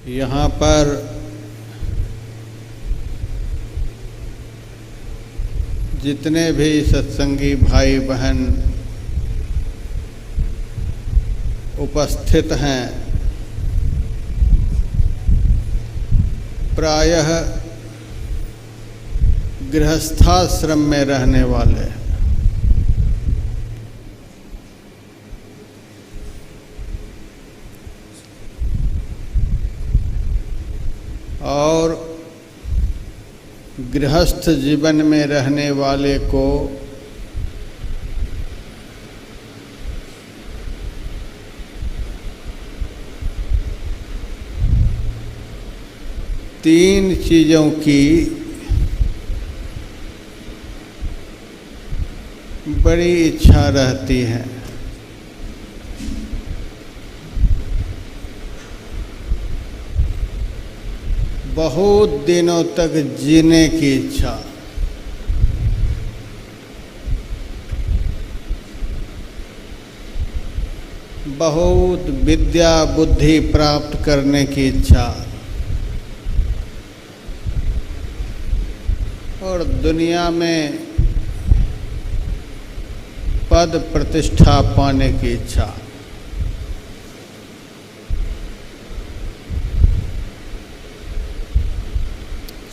यहाँ पर जितने भी सत्संगी भाई बहन उपस्थित हैं, प्रायः गृहस्थाश्रम में रहने वाले हैं। और गृहस्थ जीवन में रहने वाले को तीन चीज़ों की बड़ी इच्छा रहती है। बहुत दिनों तक जीने की इच्छा, बहुत विद्या बुद्धि प्राप्त करने की इच्छा और दुनिया में पद प्रतिष्ठा पाने की इच्छा।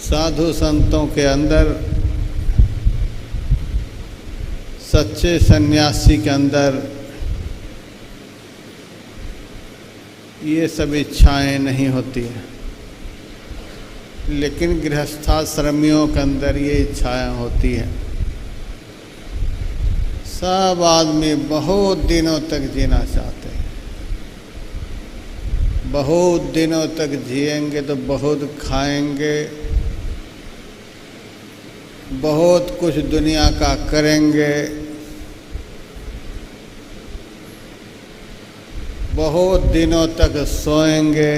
साधु संतों के अंदर, सच्चे सन्यासी के अंदर ये सब इच्छाएं नहीं होती हैं, लेकिन गृहस्थाश्रमियों के अंदर ये इच्छाएं होती हैं। सब आदमी बहुत दिनों तक जीना चाहते हैं। बहुत दिनों तक जिएंगे तो बहुत खाएंगे, बहुत कुछ दुनिया का करेंगे, बहुत दिनों तक सोएंगे,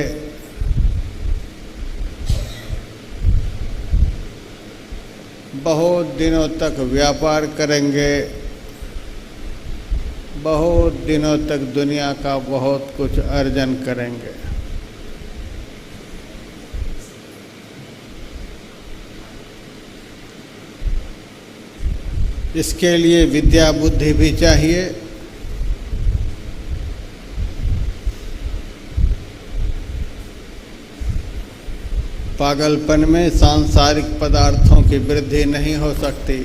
बहुत दिनों तक व्यापार करेंगे, बहुत दिनों तक दुनिया का बहुत कुछ अर्जन करेंगे। इसके लिए विद्या बुद्धि भी चाहिए। पागलपन में सांसारिक पदार्थों की वृद्धि नहीं हो सकती।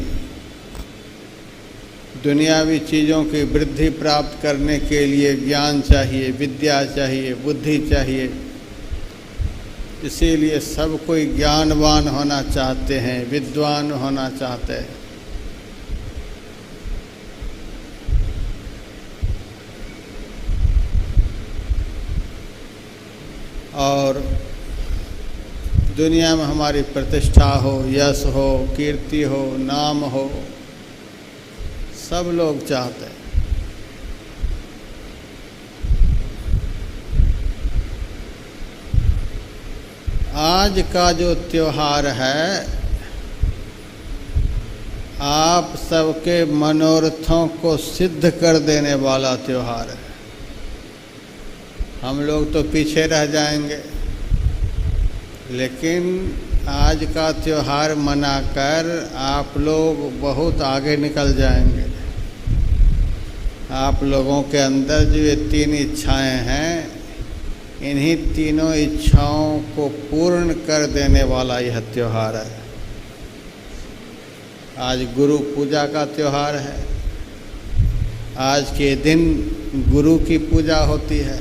दुनियावी चीज़ों की वृद्धि प्राप्त करने के लिए ज्ञान चाहिए, विद्या चाहिए, बुद्धि चाहिए। इसीलिए सब कोई ज्ञानवान होना चाहते हैं, विद्वान होना चाहते हैं। और दुनिया में हमारी प्रतिष्ठा हो, यश हो, कीर्ति हो, नाम हो, सब लोग चाहते हैं। आज का जो त्योहार है, आप सबके मनोरथों को सिद्ध कर देने वाला त्योहार है। हम लोग तो पीछे रह जाएंगे, लेकिन आज का त्योहार मनाकर आप लोग बहुत आगे निकल जाएंगे। आप लोगों के अंदर जो ये तीन इच्छाएं हैं, इन्हीं तीनों इच्छाओं को पूर्ण कर देने वाला यह त्योहार है। आज गुरु पूजा का त्योहार है। आज के दिन गुरु की पूजा होती है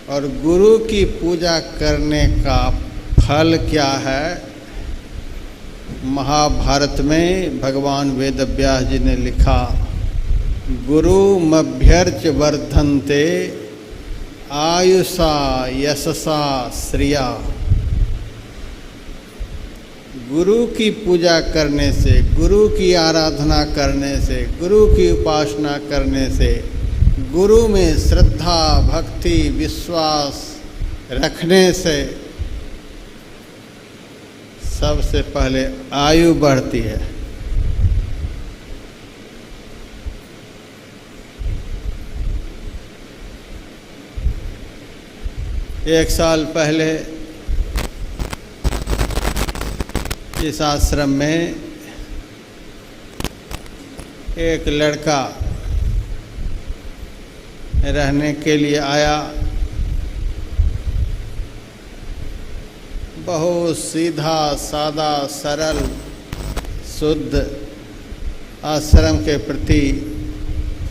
और गुरु की पूजा करने का फल क्या है? महाभारत में भगवान वेदव्यास जी ने लिखा, गुरुमभ्यर्च वर्धन्ते आयुषा यशसा श्रिया। गुरु की पूजा करने से, गुरु की आराधना करने से, गुरु की उपासना करने से, गुरु में श्रद्धा भक्ति विश्वास रखने से सबसे पहले आयु बढ़ती है। एक साल पहले इस आश्रम में एक लड़का रहने के लिए आया। बहुत सीधा सादा सरल शुद्ध आश्रम के प्रति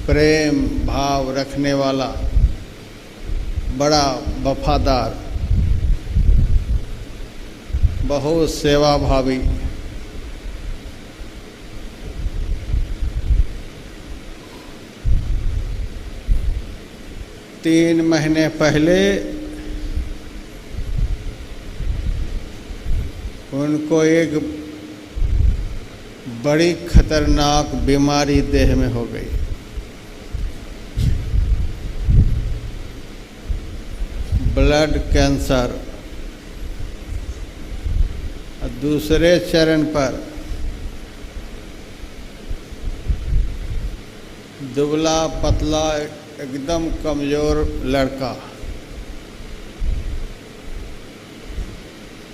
प्रेम भाव रखने वाला, बड़ा वफादार, बहुत सेवाभावी। तीन महीने पहले उनको एक बड़ी खतरनाक बीमारी देह में हो गई। Blood cancer. दूसरे चरण पर दुबला पतला एकदम कमजोर लड़का।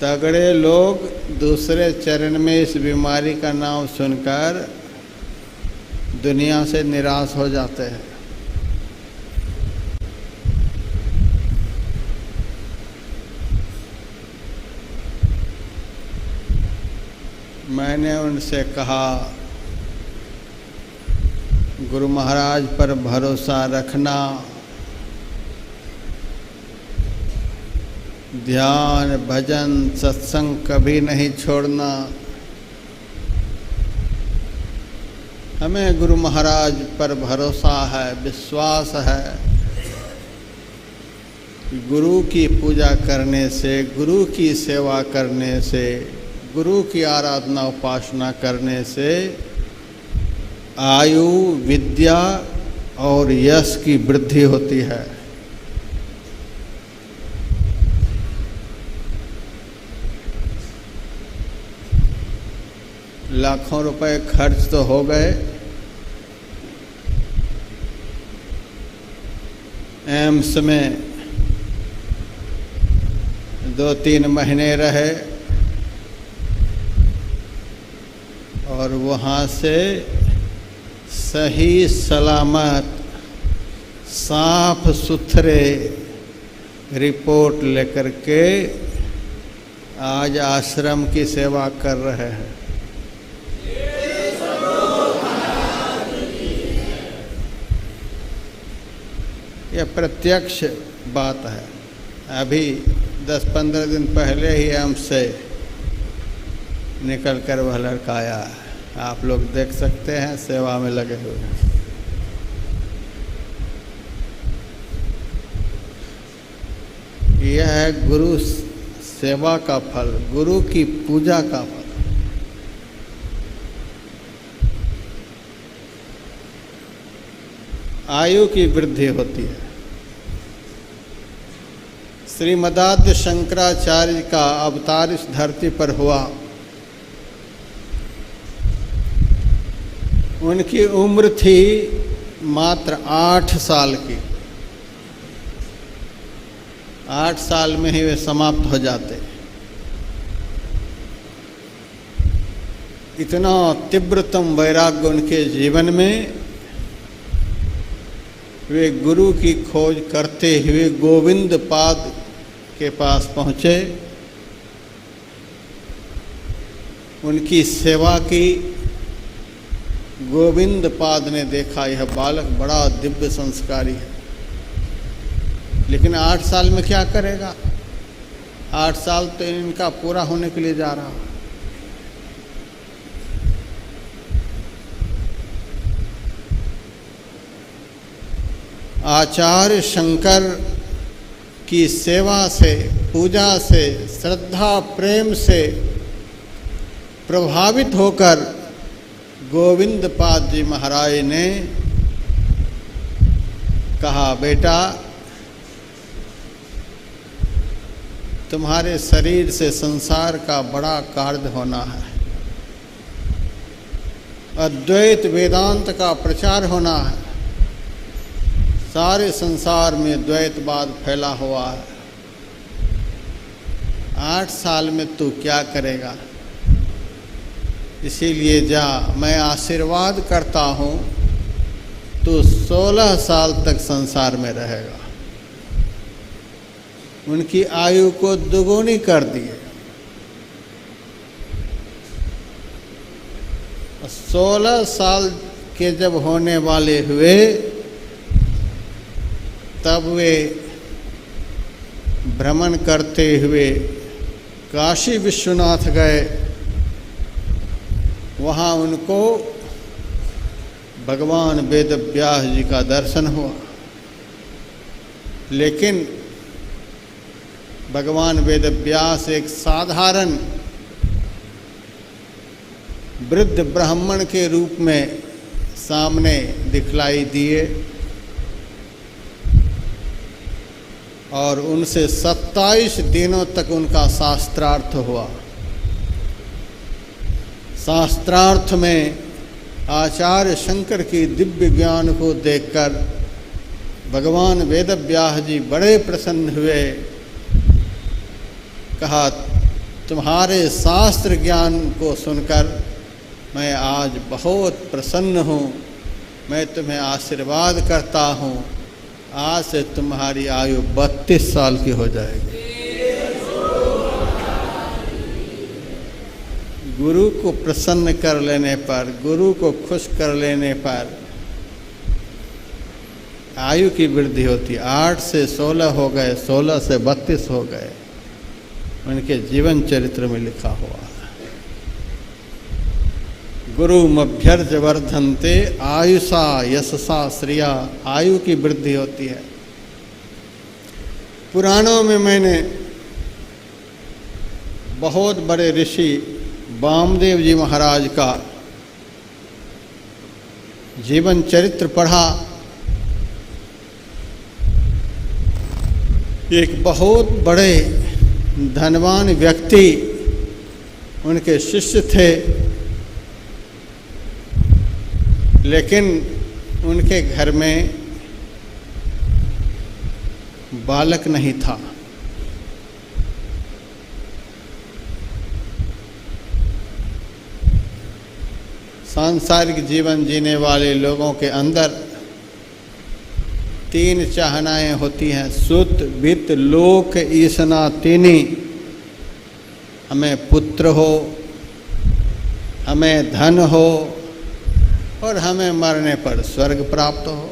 तगड़े लोग दूसरे चरण में इस बीमारी का नाम सुनकर दुनिया से निराश हो जाते हैं। मैंने उनसे कहा, गुरु महाराज पर भरोसा रखना, ध्यान भजन सत्संग कभी नहीं छोड़ना। हमें गुरु महाराज पर भरोसा है, विश्वास है कि गुरु की पूजा करने से, गुरु की सेवा करने से, गुरु की आराधना उपासना करने से आयु, विद्या और यश की वृद्धि होती है। लाखों रुपए खर्च तो हो गए। एम्स में 2-3 महीने रहे और वहाँ से सही सलामत साफ सुथरे रिपोर्ट लेकर के आज आश्रम की सेवा कर रहे हैं। यह प्रत्यक्ष बात है। अभी 10-15 दिन पहले ही हमसे निकल कर वह लड़का आया है। आप लोग देख सकते हैं, सेवा में लगे हुए हैं। यह है गुरु सेवा का फल, गुरु की पूजा का फल। आयु की वृद्धि होती है। श्रीमदाद्य शंकराचार्य का अवतार इस धरती पर हुआ। उनकी उम्र थी मात्र 8 साल की। 8 साल में ही वे समाप्त हो जाते। इतना तीव्रतम वैराग्य उनके जीवन में। वे गुरु की खोज करते हुए गोविंद पाद के पास पहुँचे। उनकी सेवा की। गोविंद पाद ने देखा यह बालक बड़ा दिव्य संस्कारी है, लेकिन 8 साल में क्या करेगा। 8 साल तो इनका पूरा होने के लिए जा रहा। आचार्य शंकर की सेवा से, पूजा से, श्रद्धा प्रेम से प्रभावित होकर गोविंद पाद जी महाराज ने कहा, बेटा तुम्हारे शरीर से संसार का बड़ा कार्य होना है। अद्वैत वेदांत का प्रचार होना है। सारे संसार में द्वैतवाद फैला हुआ है। 8 साल में तू क्या करेगा, इसीलिए जा, मैं आशीर्वाद करता हूँ, तू 16 साल तक संसार में रहेगा। उनकी आयु को दुगुनी कर दिए। 16 साल के जब होने वाले हुए तब वे भ्रमण करते हुए काशी विश्वनाथ गए। वहाँ उनको भगवान वेद व्यास जी का दर्शन हुआ। लेकिन भगवान वेद व्यास एक साधारण वृद्ध ब्राह्मण के रूप में सामने दिखलाई दिए और उनसे 27 दिनों तक उनका शास्त्रार्थ हुआ। शास्त्रार्थ में आचार्य शंकर की दिव्य ज्ञान को देखकर भगवान वेद व्यास जी बड़े प्रसन्न हुए। कहा, तुम्हारे शास्त्र ज्ञान को सुनकर मैं आज बहुत प्रसन्न हूँ। मैं तुम्हें आशीर्वाद करता हूँ, आज से तुम्हारी आयु 32 साल की हो जाएगी। गुरु को प्रसन्न कर लेने पर, गुरु को खुश कर लेने पर आयु की वृद्धि होती। 8 से 16 हो गए, 16 से 32 हो गए, उनके जीवन चरित्र में लिखा हुआ है। गुरु मभ्यर्ज वर्धन्ते आयुषा यशसा श्रिया, आयु की वृद्धि होती है। पुराणों में मैंने बहुत बड़े ऋषि वामदेव जी महाराज का जीवन चरित्र पढ़ा। एक बहुत बड़े धनवान व्यक्ति उनके शिष्य थे, लेकिन उनके घर में बालक नहीं था। सांसारिक जीवन जीने वाले लोगों के अंदर 3 चाहनाएं होती हैं, सुत वित्त लोक ईसना तीनी। हमें पुत्र हो, हमें धन हो और हमें मरने पर स्वर्ग प्राप्त हो।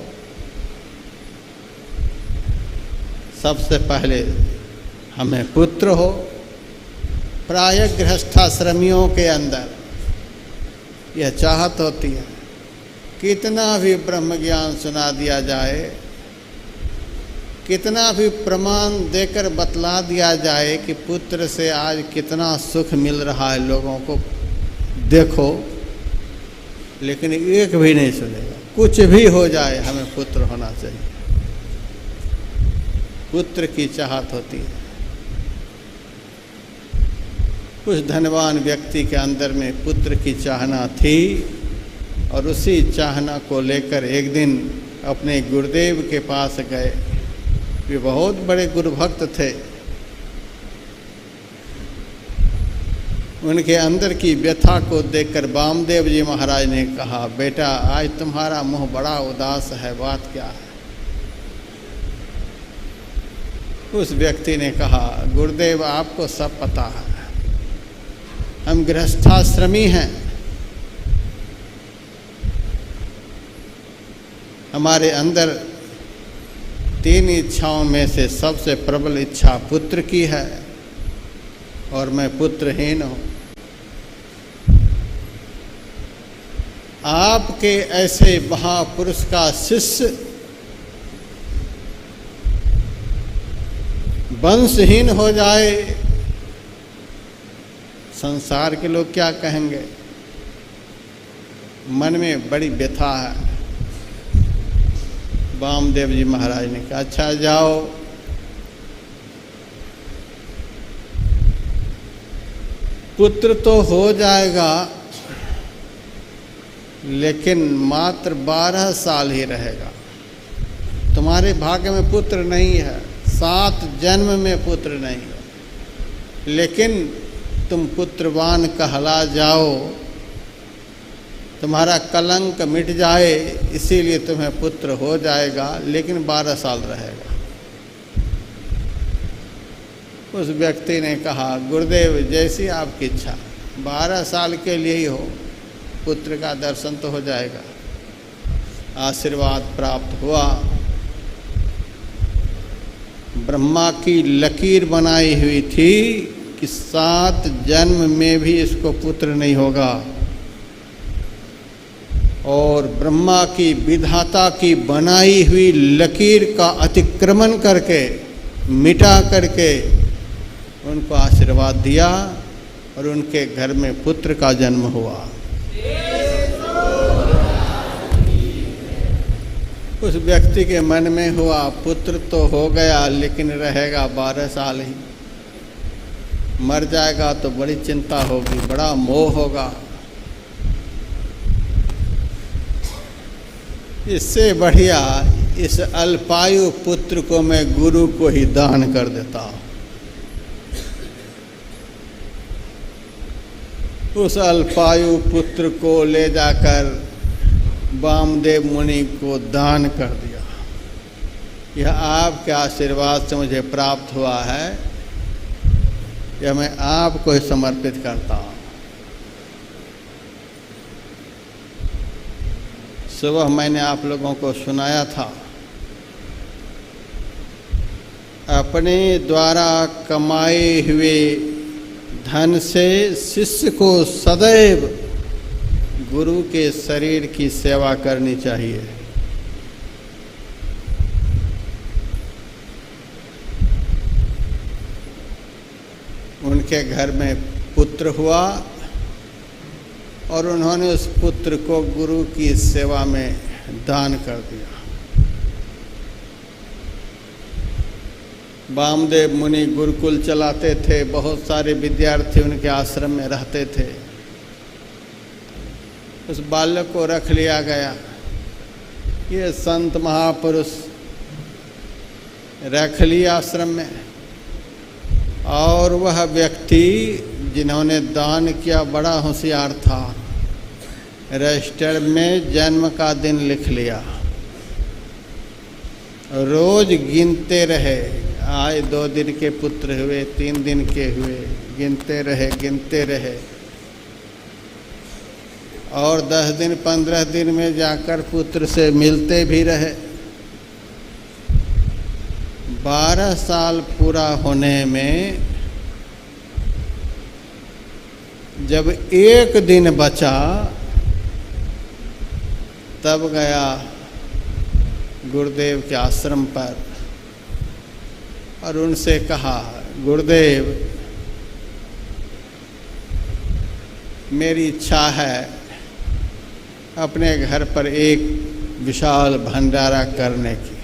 सबसे पहले हमें पुत्र हो। प्रायः गृहस्थाश्रमियों के अंदर यह चाहत होती है। कितना भी ब्रह्म ज्ञान सुना दिया जाए, कितना भी प्रमाण देकर बतला दिया जाए कि पुत्र से आज कितना सुख मिल रहा है लोगों को, देखो, लेकिन एक भी नहीं सुनेगा। कुछ भी हो जाए, हमें पुत्र होना चाहिए। पुत्र की चाहत होती है। उस धनवान व्यक्ति के अंदर में पुत्र की चाहना थी और उसी चाहना को लेकर एक दिन अपने गुरुदेव के पास गए। वे बहुत बड़े गुरु भक्त थे। उनके अंदर की व्यथा को देखकर वामदेव जी महाराज ने कहा, बेटा आज तुम्हारा मुंह बड़ा उदास है, बात क्या है? उस व्यक्ति ने कहा, गुरुदेव आपको सब पता है, हम गृहस्थाश्रमी हैं। हमारे अंदर 3 इच्छाओं में से सबसे प्रबल इच्छा पुत्र की है और मैं पुत्रहीन हूँ। आपके ऐसे महापुरुष का शिष्य वंशहीन हो जाए, संसार के लोग क्या कहेंगे? मन में बड़ी व्यथा है। वामदेव जी महाराज ने कहा, अच्छा जाओ, पुत्र तो हो जाएगा लेकिन मात्र 12 साल ही रहेगा। तुम्हारे भाग्य में पुत्र नहीं है, 7 जन्म में पुत्र नहीं है, लेकिन तुम पुत्रवान कहला जाओ, तुम्हारा कलंक मिट जाए, इसीलिए तुम्हें पुत्र हो जाएगा, लेकिन 12 साल रहेगा। उस व्यक्ति ने कहा, गुरुदेव जैसी आपकी इच्छा, 12 साल के लिए ही हो, पुत्र का दर्शन तो हो जाएगा। आशीर्वाद प्राप्त हुआ। ब्रह्मा की लकीर बनाई हुई थी कि 7 जन्म में भी इसको पुत्र नहीं होगा, और ब्रह्मा की विधाता की बनाई हुई लकीर का अतिक्रमण करके, मिटा करके उनको आशीर्वाद दिया और उनके घर में पुत्र का जन्म हुआ। उस व्यक्ति के मन में हुआ, पुत्र तो हो गया लेकिन रहेगा 12 साल ही, मर जाएगा तो बड़ी चिंता होगी, बड़ा मोह होगा। इससे बढ़िया इस अल्पायु पुत्र को मैं गुरु को ही दान कर देता हूँ। उस अल्पायु पुत्र को ले जाकर वामदेव मुनि को दान कर दिया। यह आपके आशीर्वाद से मुझे प्राप्त हुआ है, यह मैं आपको ही समर्पित करता हूँ। सुबह मैंने आप लोगों को सुनाया था, अपने द्वारा कमाए हुए धन से शिष्य को सदैव गुरु के शरीर की सेवा करनी चाहिए। उनके घर में पुत्र हुआ और उन्होंने उस पुत्र को गुरु की सेवा में दान कर दिया। वामदेव मुनि गुरुकुल चलाते थे, बहुत सारे विद्यार्थी उनके आश्रम में रहते थे। उस बालक को रख लिया गया। ये संत महापुरुष रख लिया आश्रम में, और वह व्यक्ति जिन्होंने दान किया बड़ा होशियार था, रजिस्टर में जन्म का दिन लिख लिया। रोज गिनते रहे, आए 2 दिन के पुत्र हुए, 3 दिन के हुए, गिनते रहे और 10 दिन 15 दिन में जाकर पुत्र से मिलते भी रहे। 12 साल पूरा होने में जब 1 दिन बचा, तब गया गुरुदेव के आश्रम पर और उनसे कहा, गुरुदेव मेरी इच्छा है अपने घर पर एक विशाल भंडारा करने की।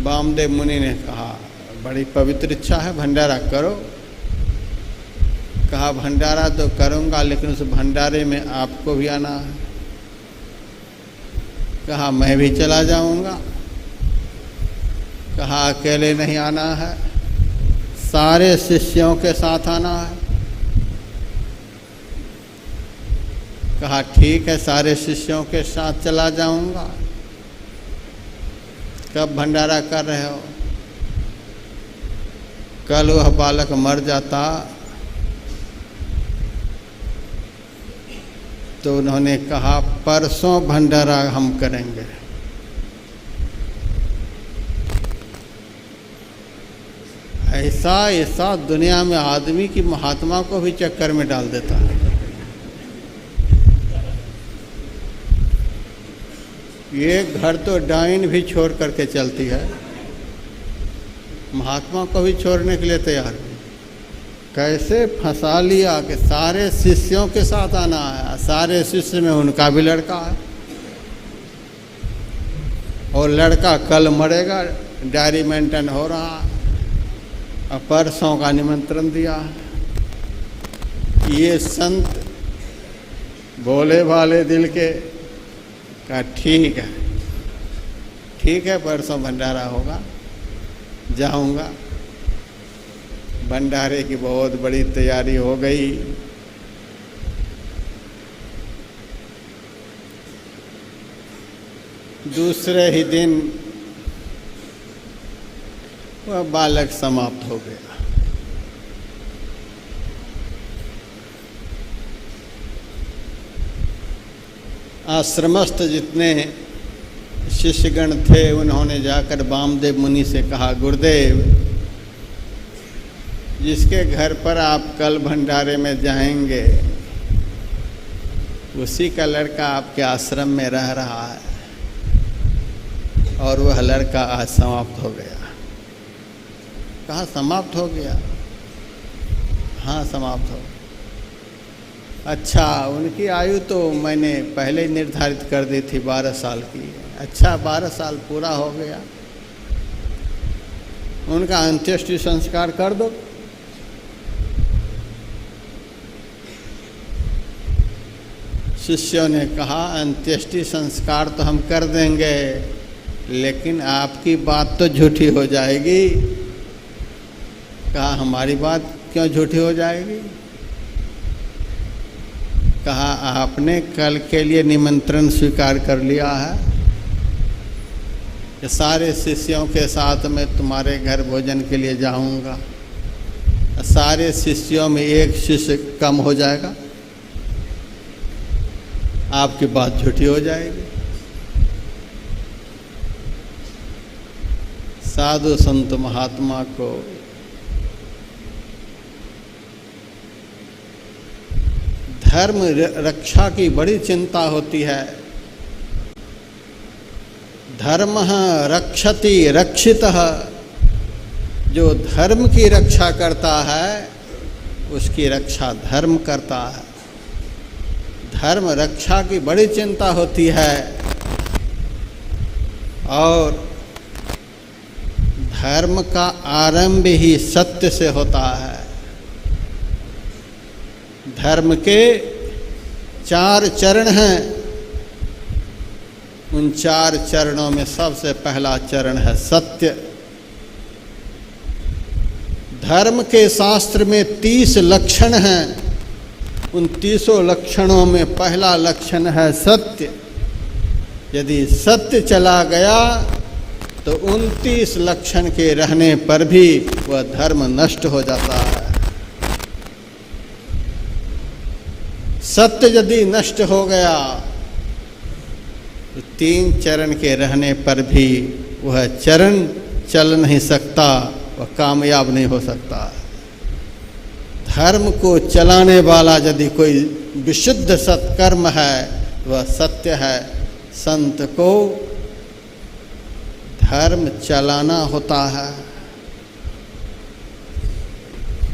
वामदेव मुनि ने कहा, बड़ी पवित्र इच्छा है, भंडारा करो। कहा, भंडारा तो करूँगा, लेकिन उस भंडारे में आपको भी आना है। कहा, मैं भी चला जाऊँगा। कहा, अकेले नहीं आना है, सारे शिष्यों के साथ आना है। कहा, ठीक है, सारे शिष्यों के साथ चला जाऊँगा। कब भंडारा कर रहे हो? कल वह बालक मर जाता तो उन्होंने कहा, परसों भंडारा हम करेंगे। ऐसा दुनिया में आदमी की महात्मा को भी चक्कर में डाल देता है। ये घर तो डाइन भी छोड़ करके चलती है, महात्मा को भी छोड़ने के लिए तैयार। कैसे फंसा लिया कि सारे शिष्यों के साथ आना है, सारे शिष्य में उनका भी लड़का है, और लड़का कल मरेगा, डायरी मेंटेन हो रहा, और परसों का निमंत्रण दिया। ये संत भोले भाले दिल के कहा, ठीक है परसों भंडारा होगा। जाऊंगा। भंडारे की बहुत बड़ी तैयारी हो गई। दूसरे ही दिन वह बालक समाप्त हो गया। आश्रमस्थ जितने शिष्यगण थे उन्होंने जाकर वामदेव मुनि से कहा, गुरुदेव, जिसके घर पर आप कल भंडारे में जाएंगे उसी का लड़का आपके आश्रम में रह रहा है और वह लड़का आज समाप्त हो गया। कहा समाप्त हो गया? हाँ समाप्त हो। अच्छा, उनकी आयु तो मैंने पहले ही निर्धारित कर दी थी 12 साल की। अच्छा, 12 साल पूरा हो गया, उनका अंत्येष्टि संस्कार कर दो। शिष्यों ने कहा, अंत्येष्टि संस्कार तो हम कर देंगे, लेकिन आपकी बात तो झूठी हो जाएगी। कहा, हमारी बात क्यों झूठी हो जाएगी? कहा, आपने कल के लिए निमंत्रण स्वीकार कर लिया है कि सारे शिष्यों के साथ मैं तुम्हारे घर भोजन के लिए जाऊंगा। सारे शिष्यों में एक शिष्य कम हो जाएगा, आपकी बात झूठी हो जाएगी। साधु संत महात्मा को धर्म रक्षा की बड़ी चिंता होती है। धर्म रक्षति रक्षितः, जो धर्म की रक्षा करता है उसकी रक्षा धर्म करता है। धर्म रक्षा की बड़ी चिंता होती है और धर्म का आरंभ ही सत्य से होता है। धर्म के 4 चरण हैं, उन 4 चरणों में सबसे पहला चरण है सत्य। धर्म के शास्त्र में 30 लक्षण हैं, उन 30 लक्षणों में पहला लक्षण है सत्य। यदि सत्य चला गया तो 29 लक्षण के रहने पर भी वह धर्म नष्ट हो जाता है। सत्य यदि नष्ट हो गया तो 3 चरण के रहने पर भी वह चरण चल नहीं सकता, वह कामयाब नहीं हो सकता। धर्म को चलाने वाला यदि कोई विशुद्ध सत्कर्म है वह सत्य है। संत को धर्म चलाना होता है।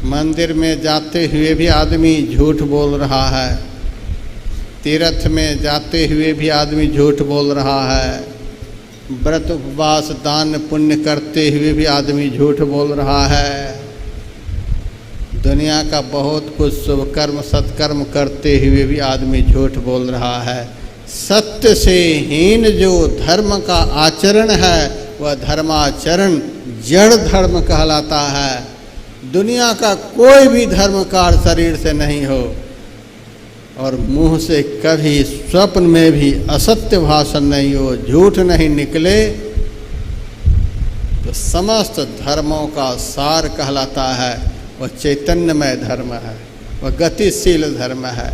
मंदिर में जाते हुए भी आदमी झूठ बोल रहा है, तीर्थ में जाते हुए भी आदमी झूठ बोल रहा है, व्रत उपवास दान पुण्य करते हुए भी आदमी झूठ बोल रहा है, दुनिया का बहुत कुछ शुभ कर्म सत्कर्म करते हुए भी आदमी झूठ बोल रहा है। सत्य से हीन जो धर्म का आचरण है वह धर्माचरण जड़ धर्म कहलाता है। दुनिया का कोई भी धर्म कार्य शरीर से नहीं हो और मुंह से कभी स्वप्न में भी असत्य भाषण नहीं हो, झूठ नहीं निकले, तो समस्त धर्मों का सार कहलाता है। वह चैतन्यमय धर्म है, वह गतिशील धर्म है।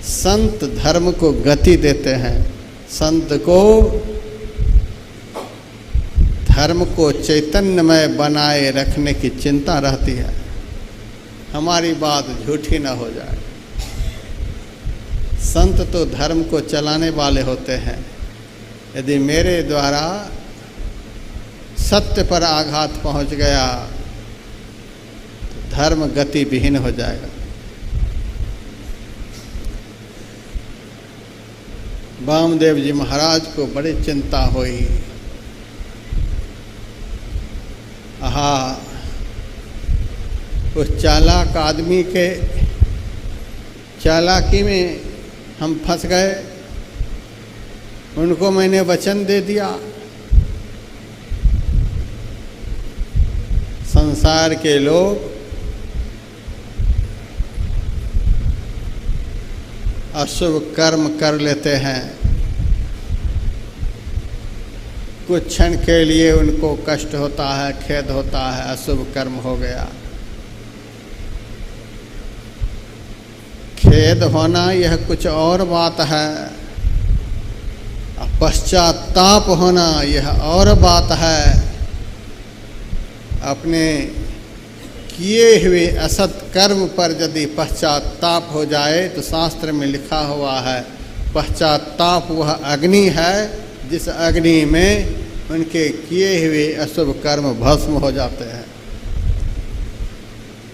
संत धर्म को गति देते हैं। संत को धर्म को चैतन्यमय बनाए रखने की चिंता रहती है, हमारी बात झूठी न हो जाए। संत तो धर्म को चलाने वाले होते हैं। यदि मेरे द्वारा सत्य पर आघात पहुंच गया तो धर्म गति विहीन हो जाएगा। वामदेव जी महाराज को बड़ी चिंता हुई। आहा, उस चालाक आदमी के चालाकी में हम फंस गए। उनको मैंने वचन दे दिया संसार के लोग अशुभ कर्म कर लेते हैं, कुछ क्षण के लिए उनको कष्ट होता है, खेद होता है, अशुभ कर्म हो गया। खेद होना यह कुछ और बात है, पश्चाताप होना यह और बात है। अपने किए हुए असत कर्म पर यदि पश्चाताप हो जाए तो शास्त्र में लिखा हुआ है, पश्चाताप वह अग्नि है जिस अग्नि में उनके किए हुए अशुभ कर्म भस्म हो जाते हैं।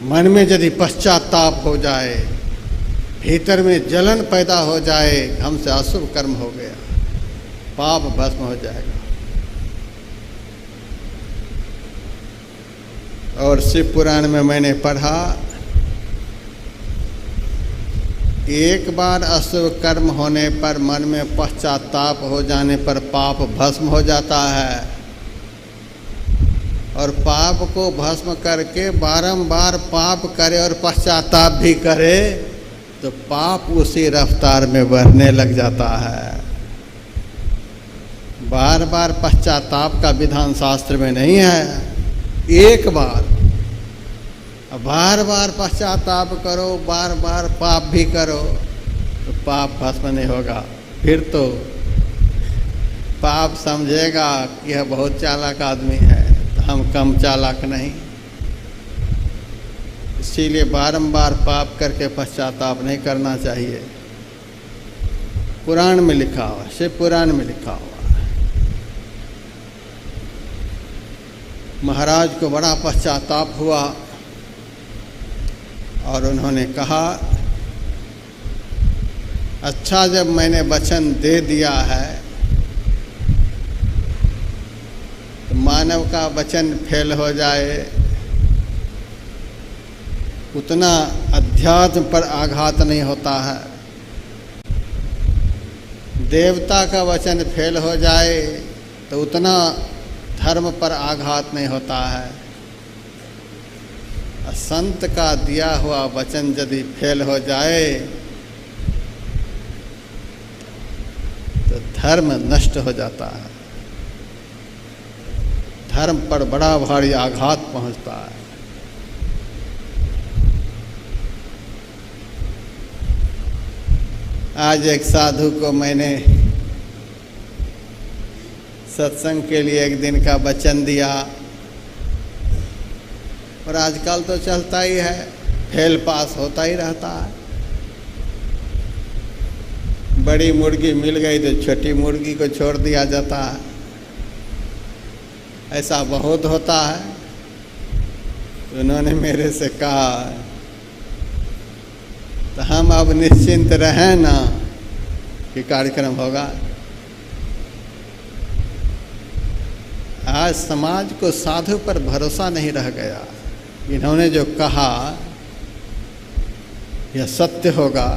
मन में यदि पश्चाताप हो जाए, भीतर में जलन पैदा हो जाए, हमसे अशुभ कर्म हो गया, पाप भस्म हो जाएगा। और शिव पुराण में मैंने पढ़ा, एक बार अशुभ कर्म होने पर मन में पश्चाताप हो जाने पर पाप भस्म हो जाता है, और पाप को भस्म करके बारंबार पाप करे और पश्चाताप भी करे तो पाप उसी रफ्तार में बढ़ने लग जाता है। बार बार पश्चाताप का विधान शास्त्र में नहीं है, एक बार। बार बार पश्चाताप करो, बार बार पाप भी करो तो पाप भस्म नहीं होगा। फिर तो पाप समझेगा कि यह बहुत चालाक आदमी है, तो हम कम चालाक नहीं। इसीलिए बारंबार पाप करके पश्चाताप नहीं करना चाहिए। पुराण में लिखा हुआ, शिव पुराण में लिखा हुआ। महाराज को बड़ा पश्चाताप हुआ और उन्होंने कहा, अच्छा जब मैंने वचन दे दिया है तो मानव का वचन फेल हो जाए, उतना अध्यात्म पर आघात नहीं होता है। देवता का वचन फेल हो जाए तो उतना धर्म पर आघात नहीं होता है। संत का दिया हुआ वचन यदि फेल हो जाए तो धर्म नष्ट हो जाता है, धर्म पर बड़ा भारी आघात पहुंचता है। आज एक साधु को मैंने सत्संग के लिए एक दिन का वचन दिया, और आजकल तो चलता ही है, फेल पास होता ही रहता है। बड़ी मुर्गी मिल गई तो छोटी मुर्गी को छोड़ दिया जाता है, ऐसा बहुत होता है। तो उन्होंने मेरे से कहा, तो हम अब निश्चिंत रहें ना कि कार्यक्रम होगा। आज समाज को साधु पर भरोसा नहीं रह गया। इन्होंने जो कहा यह सत्य होगा,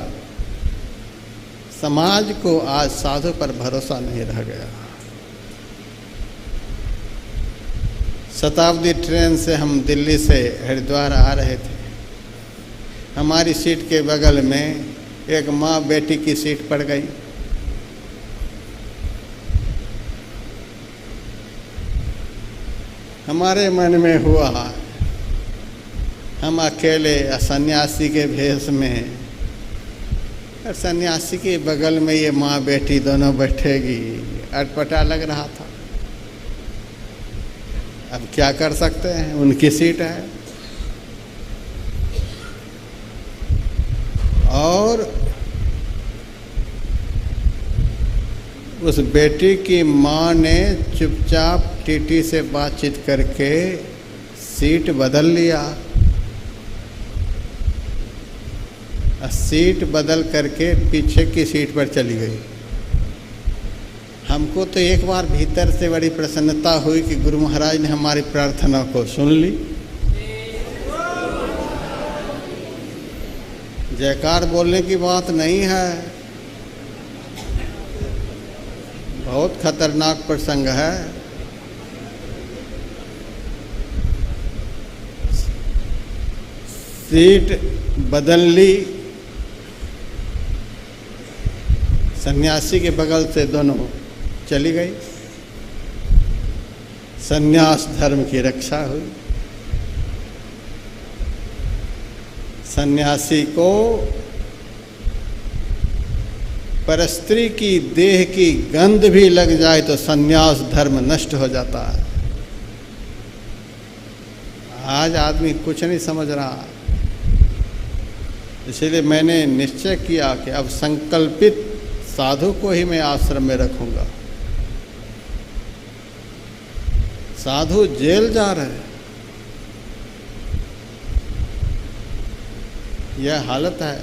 समाज को आज साधु पर भरोसा नहीं रह गया। शताब्दी ट्रेन से हम दिल्ली से हरिद्वार आ रहे थे, हमारी सीट के बगल में एक माँ बेटी की सीट पड़ गई। हमारे मन में हुआ, हम अकेले सन्यासी के भेष में, और सन्यासी के बगल में ये माँ बेटी दोनों बैठेगी, अटपटा लग रहा था। अब क्या कर सकते हैं, उनकी सीट है। और उस बेटी की माँ ने चुपचाप टीटी से बातचीत करके सीट बदल लिया। सीट बदल करके पीछे की सीट पर चली गई। हमको तो एक बार भीतर से बड़ी प्रसन्नता हुई कि गुरु महाराज ने हमारी प्रार्थना को सुन ली। जयकार बोलने की बात नहीं है, बहुत खतरनाक प्रसंग है। सीट बदल ली, सन्यासी के बगल से दोनों चली गई, सन्यास धर्म की रक्षा हुई। सन्यासी को परस्त्री की देह की गंध भी लग जाए तो सन्यास धर्म नष्ट हो जाता है। आज आदमी कुछ नहीं समझ रहा, इसलिए मैंने निश्चय किया कि अब संकल्पित साधु को ही मैं आश्रम में रखूंगा। साधु जेल जा रहे हैं, यह हालत है।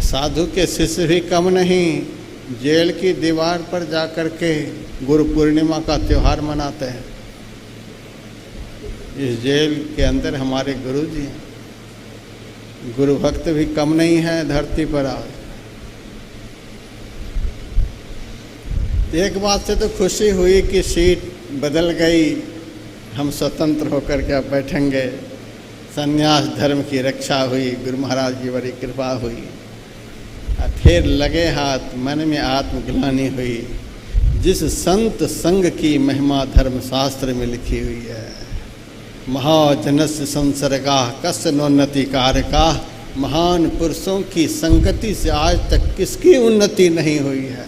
साधु के शिष्य भी कम नहीं, जेल की दीवार पर जाकर के गुरु पूर्णिमा का त्यौहार मनाते हैं। इस जेल के अंदर हमारे गुरु जी हैं, गुरु भक्त भी कम नहीं है धरती पर। आज एक बात से तो खुशी हुई कि सीट बदल गई, हम स्वतंत्र होकर के अब बैठेंगे। सन्यास धर्म की रक्षा हुई, गुरु महाराज की बड़ी कृपा हुई। फिर लगे हाथ, मन में आत्मग्लानि हुई। जिस संत संग की महिमा धर्म शास्त्र में लिखी हुई है, महाजनस्य संसर्गा कस्य नोन्नति कारका। महान पुरुषों की संगति से आज तक किसकी उन्नति नहीं हुई है,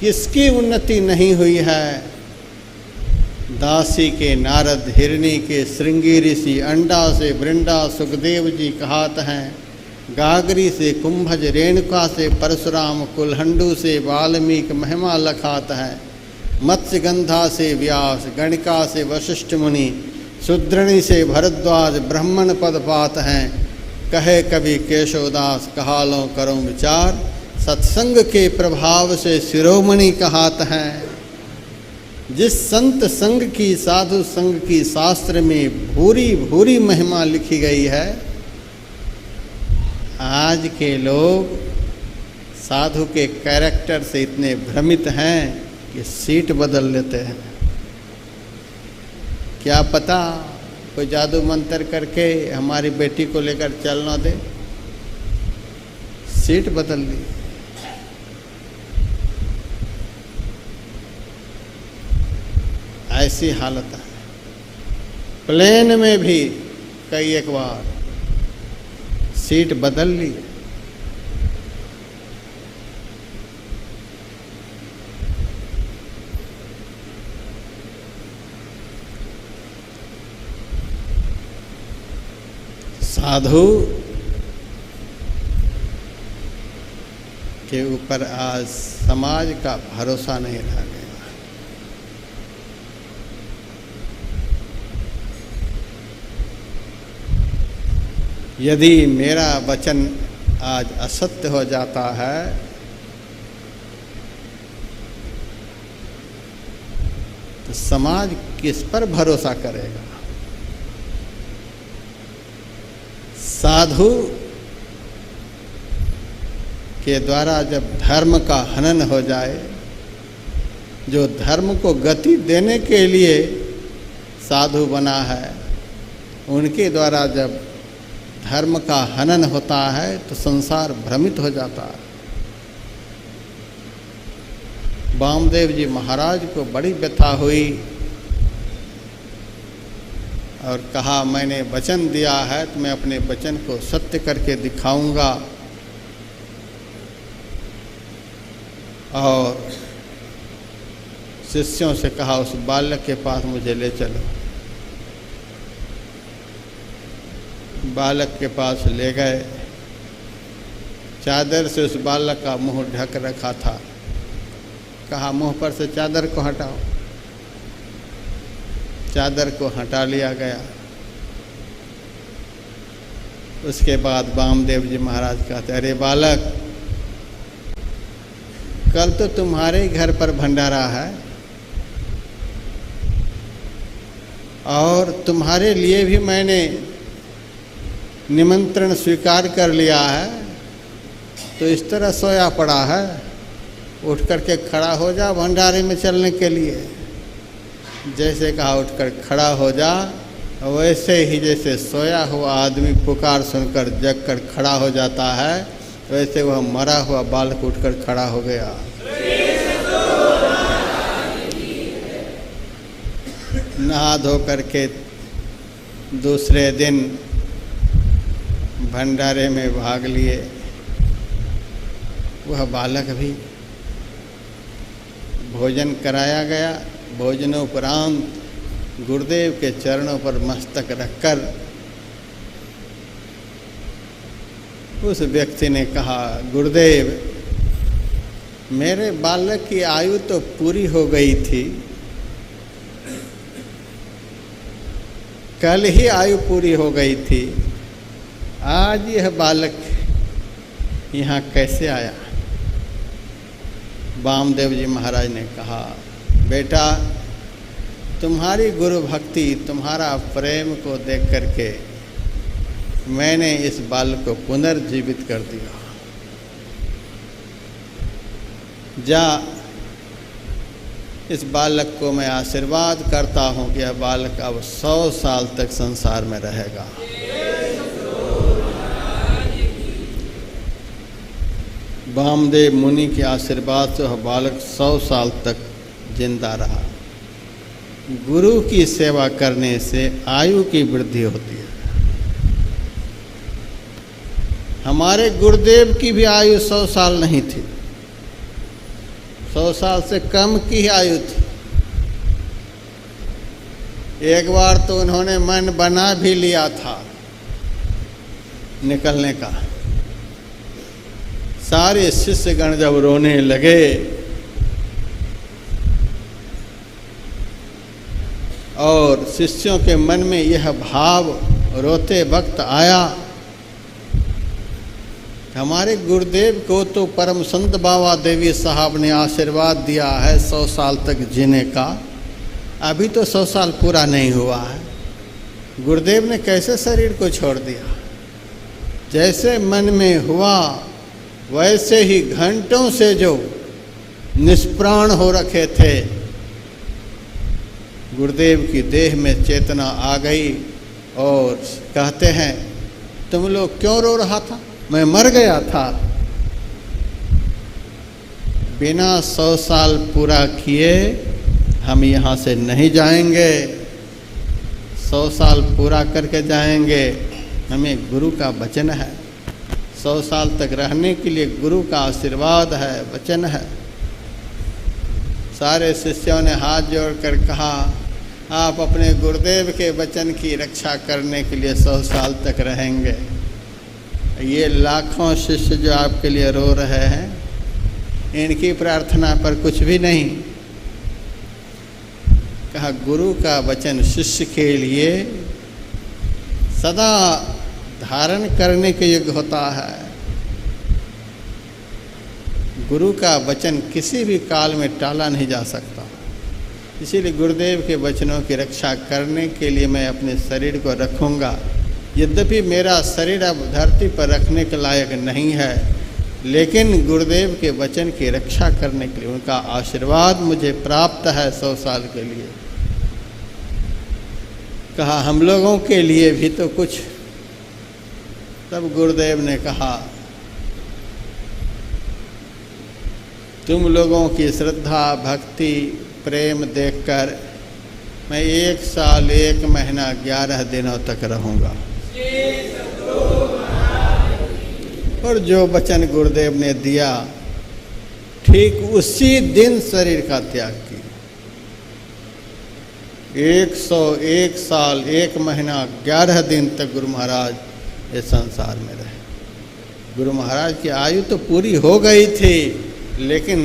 किसकी उन्नति नहीं हुई है। दासी के नारद, हिरणी के श्रृंगी ऋषि, अंडा से वृंदा सुखदेव जी कहात हैं। गागरी से कुंभज, रेणुका से परशुराम, कुलहंडू से वाल्मीकि महिमा लखात है। मत्स्यगंधा से व्यास, गणिका से वशिष्ठ मुनि, शुद्रणी से भरद्वाज ब्राह्मण पद पात हैं। कहे कवि केशवदास कहालों करो विचार, सत्संग के प्रभाव से शिरोमणि कहात हैं। जिस संत संग की, साधु संग की शास्त्र में भूरी भूरी महिमा लिखी गई है, आज के लोग साधु के कैरेक्टर से इतने भ्रमित हैं कि सीट बदल लेते हैं। क्या पता कोई जादू मंत्र करके हमारी बेटी को लेकर चल ना दे, सीट बदल ली। ऐसी हालत है। प्लेन में भी कई एक बार सीट बदल ली। साधु के ऊपर आज समाज का भरोसा नहीं रह गया। यदि मेरा वचन आज असत्य हो जाता है तो समाज किस पर भरोसा करेगा। साधु के द्वारा जब धर्म का हनन हो जाए, जो धर्म को गति देने के लिए साधु बना है, उनके द्वारा जब धर्म का हनन होता है तो संसार भ्रमित हो जाता है। वामदेव जी महाराज को बड़ी व्यथा हुई और कहा, मैंने वचन दिया है तो मैं अपने वचन को सत्य करके दिखाऊंगा। और शिष्यों से कहा, उस बालक के पास मुझे ले चलो। बालक के पास ले गए। चादर से उस बालक का मुंह ढक रखा था। कहा, मुंह पर से चादर को हटाओ। चादर को हटा लिया गया। उसके बाद वामदेव जी महाराज कहते, अरे बालक, कल तो तुम्हारे घर पर भंडारा है और तुम्हारे लिए भी मैंने निमंत्रण स्वीकार कर लिया है, तो इस तरह सोया पड़ा है, उठ करके खड़ा हो जा भंडारे में चलने के लिए। जैसे कहा उठकर खड़ा हो जा, वैसे ही जैसे सोया हुआ आदमी पुकार सुनकर जग कर खड़ा हो जाता है, वैसे वह मरा हुआ बालक उठकर खड़ा हो गया। नहा धो करके दूसरे दिन भंडारे में भाग लिए। वह बालक भी भोजन कराया गया। भोजनोपरांत गुरुदेव के चरणों पर मस्तक रखकर उस व्यक्ति ने कहा, गुरुदेव, मेरे बालक की आयु तो पूरी हो गई थी, कल ही आयु पूरी हो गई थी, आज यह बालक यहाँ कैसे आया? वामदेव जी महाराज ने कहा, बेटा, तुम्हारी गुरु भक्ति, तुम्हारा प्रेम को देख करके मैंने इस बालक को पुनर्जीवित कर दिया। जा, इस बालक को मैं आशीर्वाद करता हूँ कि यह बालक अब 100 साल तक संसार में रहेगा। वामदेव मुनि के आशीर्वाद से वह बालक 100 साल तक जिंदा रहा। गुरु की सेवा करने से आयु की वृद्धि होती है। हमारे गुरुदेव की भी आयु 100 साल नहीं थी, 100 साल से कम की ही आयु थी। एक बार तो उन्होंने मन बना भी लिया था निकलने का। सारे शिष्यगण जब रोने लगे और शिष्यों के मन में यह भाव रोते वक्त आया, हमारे गुरुदेव को तो परम संत बाबा देवी साहब ने आशीर्वाद दिया है 100 साल तक जीने का, अभी तो 100 साल पूरा नहीं हुआ है, गुरुदेव ने कैसे शरीर को छोड़ दिया? जैसे मन में हुआ वैसे ही घंटों से जो निष्प्राण हो रखे थे, गुरुदेव की देह में चेतना आ गई और कहते हैं, तुम लोग क्यों रो रहा था? मैं मर गया था। बिना 100 साल पूरा किए हम यहाँ से नहीं जाएंगे, 100 साल पूरा करके जाएंगे। हमें गुरु का वचन है, 100 साल तक रहने के लिए गुरु का आशीर्वाद है, वचन है। सारे शिष्यों ने हाथ जोड़कर कहा, आप अपने गुरुदेव के वचन की रक्षा करने के लिए 100 साल तक रहेंगे। ये लाखों शिष्य जो आपके लिए रो रहे हैं, इनकी प्रार्थना पर कुछ भी नहीं। कहा, गुरु का वचन शिष्य के लिए सदा धारण करने के योग्य होता है। गुरु का वचन किसी भी काल में टाला नहीं जा सकता। इसीलिए गुरुदेव के वचनों की रक्षा करने के लिए मैं अपने शरीर को रखूँगा। यद्यपि मेरा शरीर अब धरती पर रखने के लायक नहीं है, लेकिन गुरुदेव के वचन की रक्षा करने के लिए उनका आशीर्वाद मुझे प्राप्त है 100 साल के लिए। कहा, हम लोगों के लिए भी तो कुछ। तब गुरुदेव ने कहा, तुम लोगों की श्रद्धा, भक्ति, प्रेम देखकर मैं 1 साल 1 महीना 11 दिनों तक रहूँगा। और जो वचन गुरुदेव ने दिया, ठीक उसी दिन शरीर का त्याग किया। 101 साल 1 महीना 11 दिन तक गुरु महाराज इस संसार में रहे। गुरु महाराज की आयु तो पूरी हो गई थी, लेकिन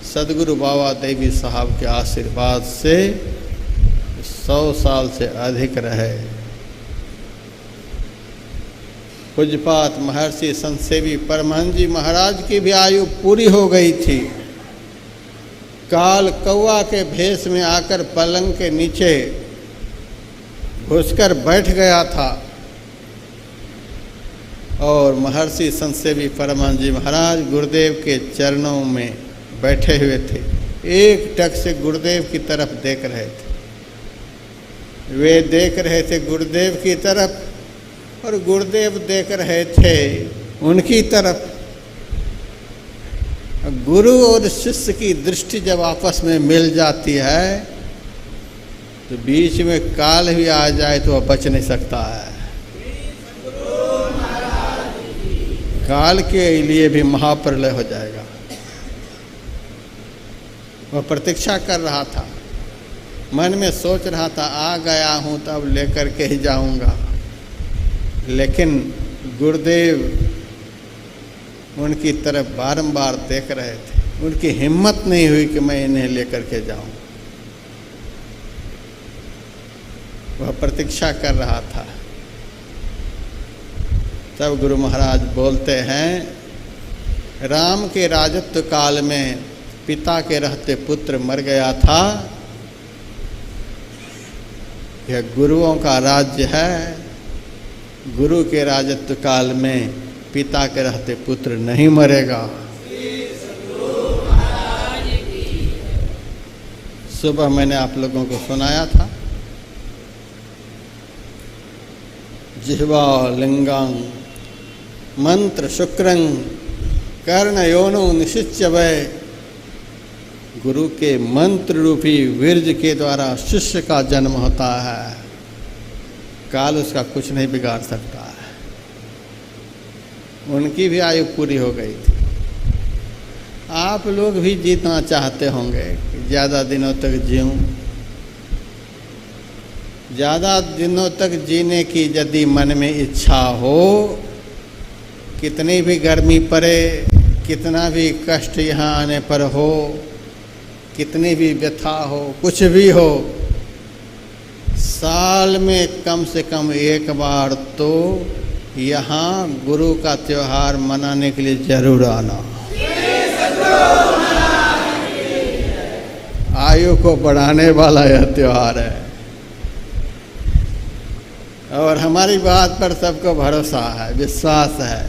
सदगुरु बाबा देवी साहब के आशीर्वाद से 100 साल से अधिक रहे। पूज्यपात महर्षि संत सेवी परमहंस जी महाराज की भी आयु पूरी हो गई थी। काल कौआ के भेष में आकर पलंग के नीचे घुसकर बैठ गया था और महर्षि संत सेवी परमहंस जी महाराज गुरुदेव के चरणों में बैठे हुए थे। एक टक से गुरुदेव की तरफ देख रहे थे। वे देख रहे थे गुरुदेव की तरफ और गुरुदेव देख रहे थे उनकी तरफ। गुरु और शिष्य की दृष्टि जब आपस में मिल जाती है तो बीच में काल भी आ जाए तो वह बच नहीं सकता है। काल के लिए भी महाप्रलय हो जाएगा। वह प्रतीक्षा कर रहा था, मन में सोच रहा था आ गया हूँ तो अब लेकर के ही जाऊंगा, लेकिन गुरुदेव उनकी तरफ बारंबार देख रहे थे। उनकी हिम्मत नहीं हुई कि मैं इन्हें लेकर के जाऊं। वह प्रतीक्षा कर रहा था। तब गुरु महाराज बोलते हैं, राम के राजत्व काल में पिता के रहते पुत्र मर गया था। यह गुरुओं का राज्य है। गुरु के राजत्व काल में पिता के रहते पुत्र नहीं मरेगा। सुबह मैंने आप लोगों को सुनाया था, जिह्वा लिंगांग मंत्र शुक्रंग कर्ण योनो निशिच्य वै। गुरु के मंत्र रूपी वीर्ज के द्वारा शिष्य का जन्म होता है। काल उसका कुछ नहीं बिगाड़ सकता है। उनकी भी आयु पूरी हो गई थी। आप लोग भी जीतना चाहते होंगे कि ज़्यादा दिनों तक जीऊँ। ज़्यादा दिनों तक जीने की यदि मन में इच्छा हो, कितनी भी गर्मी पड़े, कितना भी कष्ट यहाँ आने पर हो, कितनी भी व्यथा हो, कुछ भी हो, साल में कम से कम एक बार तो यहाँ गुरु का त्योहार मनाने के लिए जरूर आना। आयु को बढ़ाने वाला यह त्योहार है और हमारी बात पर सबको भरोसा है, विश्वास है।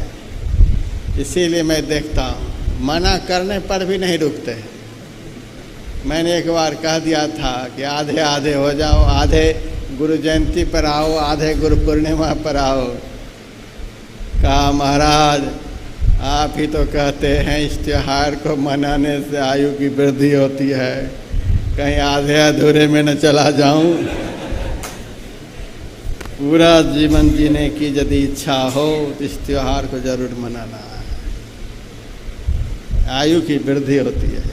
इसीलिए मैं देखता हूँ मना करने पर भी नहीं रुकते। मैंने एक बार कह दिया था कि आधे आधे हो जाओ, आधे गुरु जयंती पर आओ, आधे गुरु पूर्णिमा पर आओ। कहा महाराज आप ही तो कहते हैं इस त्योहार को मनाने से आयु की वृद्धि होती है, कहीं आधे अधूरे में न चला जाऊं। पूरा जीवन जीने की यदि इच्छा हो तो इस त्योहार को जरूर मनाना है। आयु की वृद्धि होती है।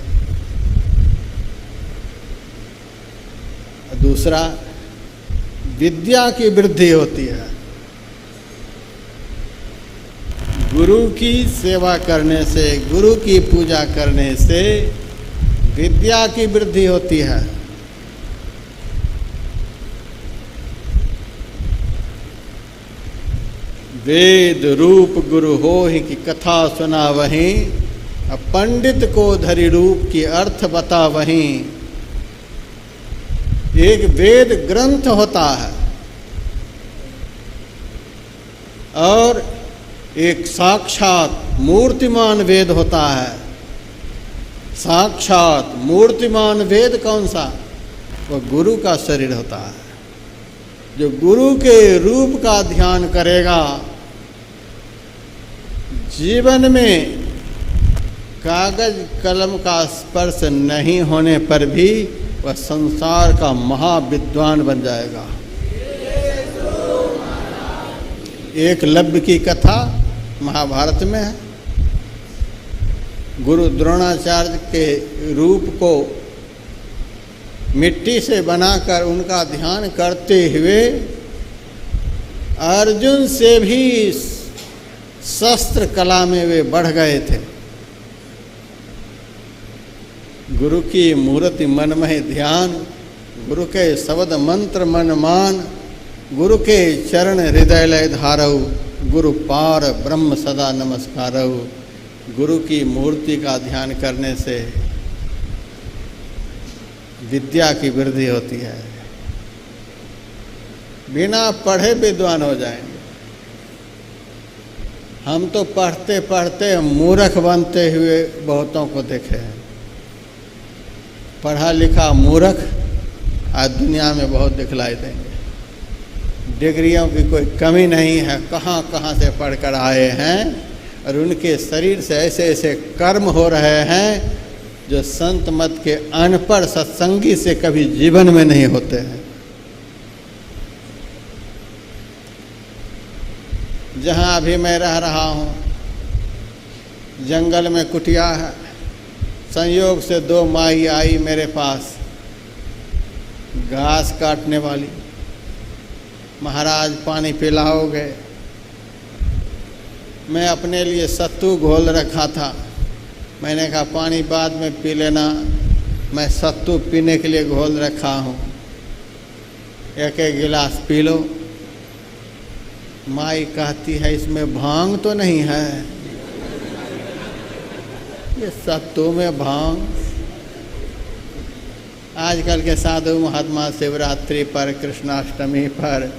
दूसरा, विद्या की वृद्धि होती है। गुरु की सेवा करने से, गुरु की पूजा करने से विद्या की वृद्धि होती है। वेद रूप गुरु हो ही की कथा सुना वहीं, पंडित को धरि रूप की अर्थ बता वहीं। एक वेद ग्रंथ होता है और एक साक्षात मूर्तिमान वेद होता है। साक्षात मूर्तिमान वेद कौन सा? वह गुरु का शरीर होता है। जो गुरु के रूप का ध्यान करेगा, जीवन में कागज कलम का स्पर्श नहीं होने पर भी वह संसार का महाविद्वान बन जाएगा। एकलव्य की कथा महाभारत में है। गुरु द्रोणाचार्य के रूप को मिट्टी से बनाकर उनका ध्यान करते हुए अर्जुन से भी शस्त्र कला में वे बढ़ गए थे। गुरु की मूर्ति मन में ध्यान, गुरु के शब्द मंत्र मन मान, गुरु के चरण हृदय लय धारऊ, गुरु पार ब्रह्म सदा नमस्कारऊ। गुरु की मूर्ति का ध्यान करने से विद्या की वृद्धि होती है। बिना पढ़े विद्वान हो जाएंगे। हम तो पढ़ते पढ़ते मूर्ख बनते हुए बहुतों को देखे हैं। पढ़ा लिखा मूर्ख आज दुनिया में बहुत दिखलाई देंगे। डिग्रियों की कोई कमी नहीं है, कहाँ कहाँ से पढ़कर आए हैं और उनके शरीर से ऐसे ऐसे कर्म हो रहे हैं जो संत मत के अनपढ़ सत्संगी से कभी जीवन में नहीं होते हैं। जहाँ अभी मैं रह रहा हूँ, जंगल में कुटिया है, संयोग से 2 माई आई मेरे पास घास काटने वाली। महाराज पानी पिलाओगे? मैं अपने लिए सत्तू घोल रखा था। मैंने कहा पानी बाद में पी लेना, मैं सत्तू पीने के लिए घोल रखा हूँ, एक एक गिलास पी लो। माई कहती है इसमें भांग तो नहीं है? ये सत्तू में भांग? आजकल के साधु महात्मा शिवरात्रि पर, कृष्णाष्टमी पर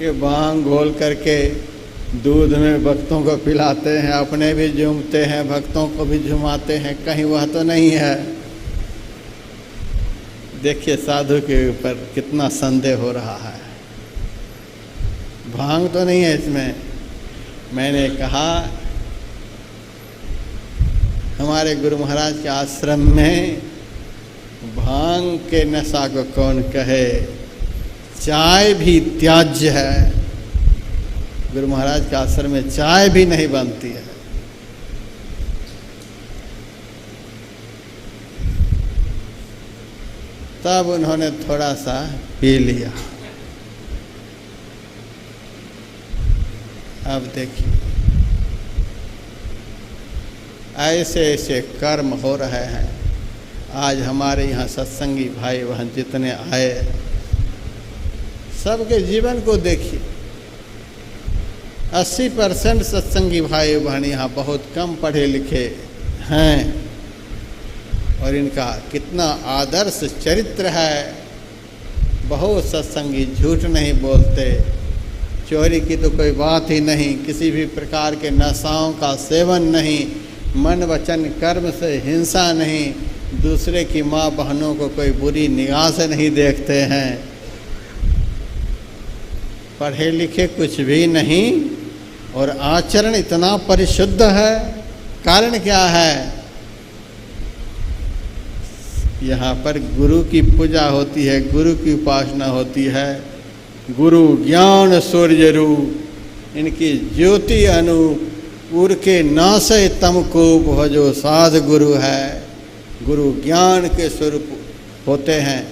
ये भांग घोल करके दूध में भक्तों को पिलाते हैं, अपने भी झूमते हैं, भक्तों को भी झुमाते हैं। कहीं वह तो नहीं है? देखिए साधु के ऊपर कितना संदेह हो रहा है। भांग तो नहीं है इसमें। मैंने कहा हमारे गुरु महाराज के आश्रम में भांग के नशा को कौन कहे, चाय भी त्याज्य है। गुरु महाराज के आश्रम में चाय भी नहीं बनती है। तब उन्होंने थोड़ा सा पी लिया। अब देखिए ऐसे ऐसे कर्म हो रहे हैं। आज हमारे यहाँ सत्संगी भाई बहन जितने आए, सबके जीवन को देखिए। 80% सत्संगी भाई बहन यहाँ बहुत कम पढ़े लिखे हैं और इनका कितना आदर्श चरित्र है। बहुत सत्संगी झूठ नहीं बोलते, चोरी की तो कोई बात ही नहीं, किसी भी प्रकार के नशाओं का सेवन नहीं, मन वचन कर्म से हिंसा नहीं, दूसरे की माँ बहनों को कोई बुरी निगाह से नहीं देखते हैं, पढ़े लिखे कुछ भी नहीं और आचरण इतना परिशुद्ध है। कारण क्या है? यहाँ पर गुरु की पूजा होती है, गुरु की उपासना होती है। गुरु ज्ञान सूर्य रूप, इनकी ज्योति अनूप उर के नासे तम को वह जो साध गुरु है। गुरु ज्ञान के स्वरूप होते हैं।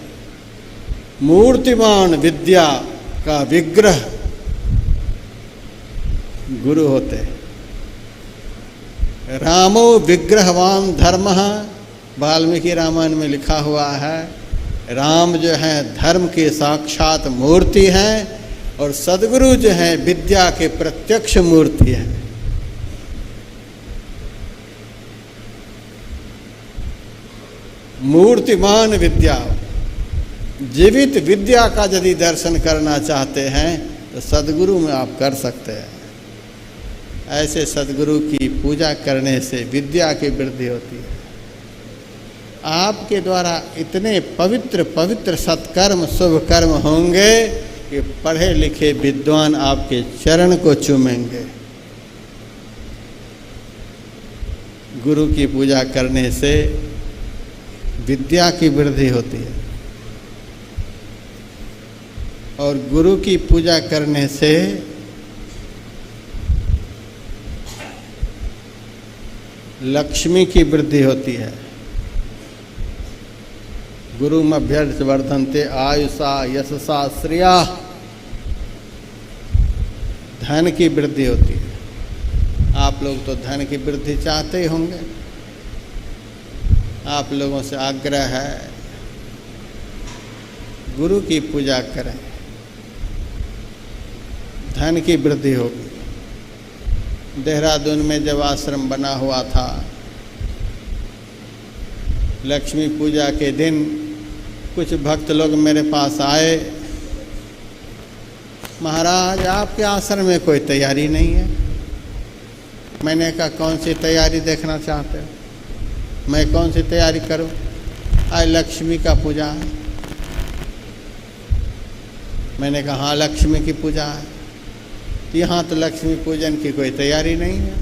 मूर्तिमान विद्या का विग्रह गुरु होते हैं। रामो विग्रहवान धर्मः, वाल्मीकि रामायण में लिखा हुआ है। राम जो है धर्म के साक्षात मूर्ति हैं और सद्गुरु जो हैं विद्या के प्रत्यक्ष मूर्ति हैं। मूर्तिमान विद्या, जीवित विद्या का यदि दर्शन करना चाहते हैं तो सद्गुरु में आप कर सकते हैं। ऐसे सद्गुरु की पूजा करने से विद्या की वृद्धि होती है। आपके द्वारा इतने पवित्र पवित्र सत्कर्म शुभ कर्म होंगे कि पढ़े लिखे विद्वान आपके चरण को चूमेंगे। गुरु की पूजा करने से विद्या की वृद्धि होती है और गुरु की पूजा करने से लक्ष्मी की वृद्धि होती है। गुरु मभ्यर्थ वर्धन्ते आयुषा यशसा श्रिया, धन की वृद्धि होती है। आप लोग तो धन की वृद्धि चाहते ही होंगे। आप लोगों से आग्रह है गुरु की पूजा करें, धन की वृद्धि होगी। देहरादून में जब आश्रम बना हुआ था, लक्ष्मी पूजा के दिन कुछ भक्त लोग मेरे पास आए, महाराज आपके आश्रम में कोई तैयारी नहीं है। मैंने कहा कौन सी तैयारी देखना चाहते हो? मैं कौन सी तैयारी करूं? आज लक्ष्मी का पूजा है। मैंने कहा हाँ लक्ष्मी की पूजा है। यहाँ तो लक्ष्मी पूजन की कोई तैयारी नहीं है।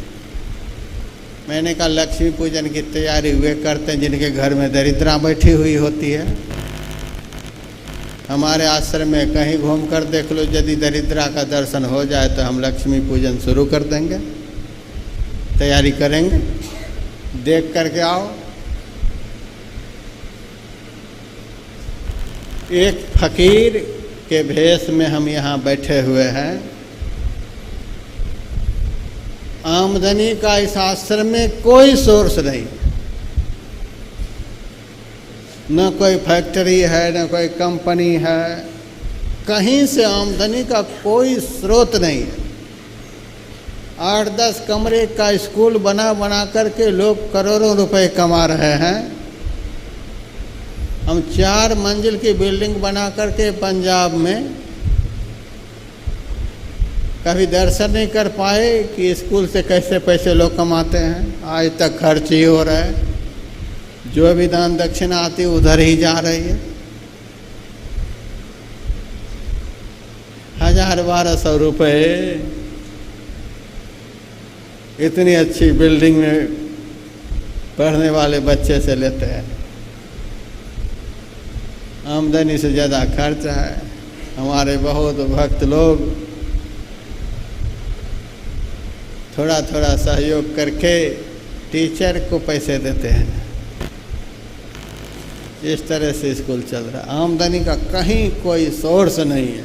मैंने कहा लक्ष्मी पूजन की तैयारी वे करते हैं जिनके घर में दरिद्रा बैठी हुई होती है। हमारे आश्रम में कहीं घूम कर देख लो, यदि दरिद्रा का दर्शन हो जाए तो हम लक्ष्मी पूजन शुरू कर देंगे, तैयारी करेंगे, देख करके आओ। एक फकीर के भेष में हम यहाँ बैठे हुए हैं। आमदनी का इस आश्रम में कोई सोर्स नहीं, न कोई फैक्ट्री है, न कोई कंपनी है, कहीं से आमदनी का कोई स्रोत नहीं है। 8-10 कमरे का स्कूल बना बना करके लोग करोड़ों रुपए कमा रहे हैं। हम 4 मंजिल की बिल्डिंग बना करके पंजाब में कभी दर्शन नहीं कर पाए कि स्कूल से कैसे पैसे लोग कमाते हैं। आज तक खर्च ही हो रहा है, जो भी दान दक्षिणा आती है उधर ही जा रही है। 1000-1200 रुपये इतनी अच्छी बिल्डिंग में पढ़ने वाले बच्चे से लेते हैं। आमदनी से ज़्यादा खर्च है। हमारे बहुत भक्त लोग थोड़ा थोड़ा सहयोग करके टीचर को पैसे देते हैं। इस तरह से स्कूल चल रहा है। आमदनी का कहीं कोई सोर्स नहीं है,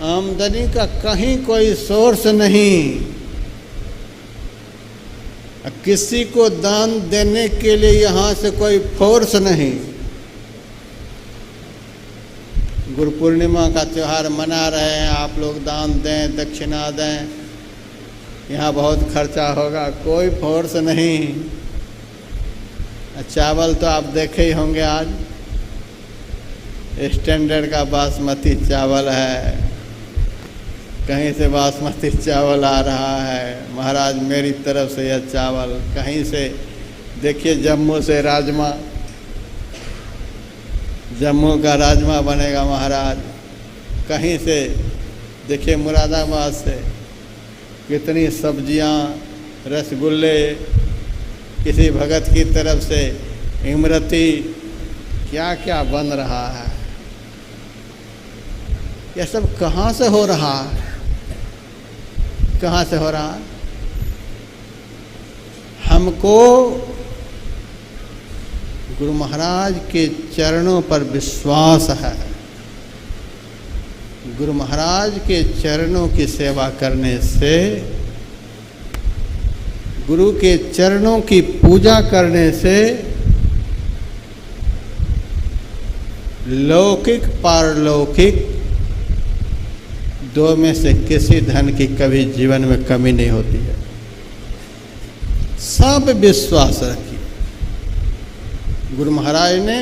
आमदनी का कहीं कोई सोर्स नहीं। किसी को दान देने के लिए यहाँ से कोई फोर्स नहीं। गुरु पूर्णिमा का त्यौहार मना रहे हैं, आप लोग दान दें, दक्षिणा दें, यहाँ बहुत खर्चा होगा, कोई फोर्स नहीं। चावल तो आप देखे ही होंगे, आज स्टैंडर्ड का बासमती चावल है, कहीं से बासमती चावल आ रहा है। महाराज मेरी तरफ से यह चावल कहीं से, देखिए जम्मू से राजमा, जम्मू का राजमा बनेगा महाराज, कहीं से देखिए मुरादाबाद से कितनी सब्जियां, रसगुल्ले, किसी भगत की तरफ से इमरती, क्या क्या बन रहा है। यह सब कहाँ से हो रहा है, कहाँ से हो रहा है? हमको गुरु महाराज के चरणों पर विश्वास है। गुरु महाराज के चरणों की सेवा करने से, गुरु के चरणों की पूजा करने से लौकिक पारलौकिक दो में से किसी धन की कभी जीवन में कमी नहीं होती है। सब विश्वास रखिए। गुरु महाराज ने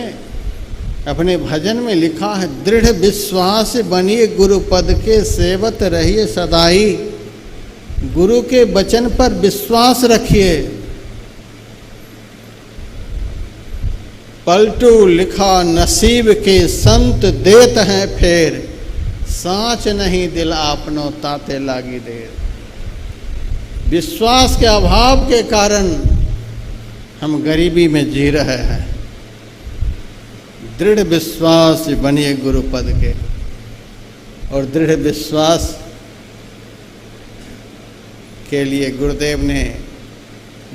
अपने भजन में लिखा है, दृढ़ विश्वास बनिए गुरु पद के सेवत रहिए सदाई। गुरु के वचन पर विश्वास रखिए। पलटू लिखा नसीब के संत देत हैं फेर, साँच नहीं दिल आपनो ताते लागी देर। विश्वास के अभाव के कारण हम गरीबी में जी रहे हैं। दृढ़ विश्वास बनिए गुरु पद के। और दृढ़ विश्वास के लिए गुरुदेव ने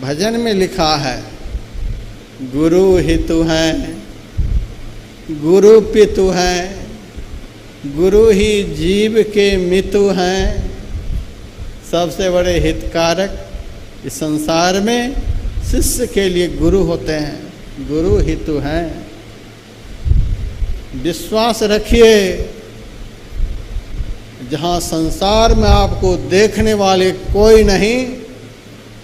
भजन में लिखा है, गुरु हितु हैं, गुरु पितु हैं, गुरु ही जीव के मितु हैं। सबसे बड़े हितकारक इस संसार में शिष्य के लिए गुरु होते हैं। गुरु हितु हैं। विश्वास रखिए। जहाँ संसार में आपको देखने वाले कोई नहीं,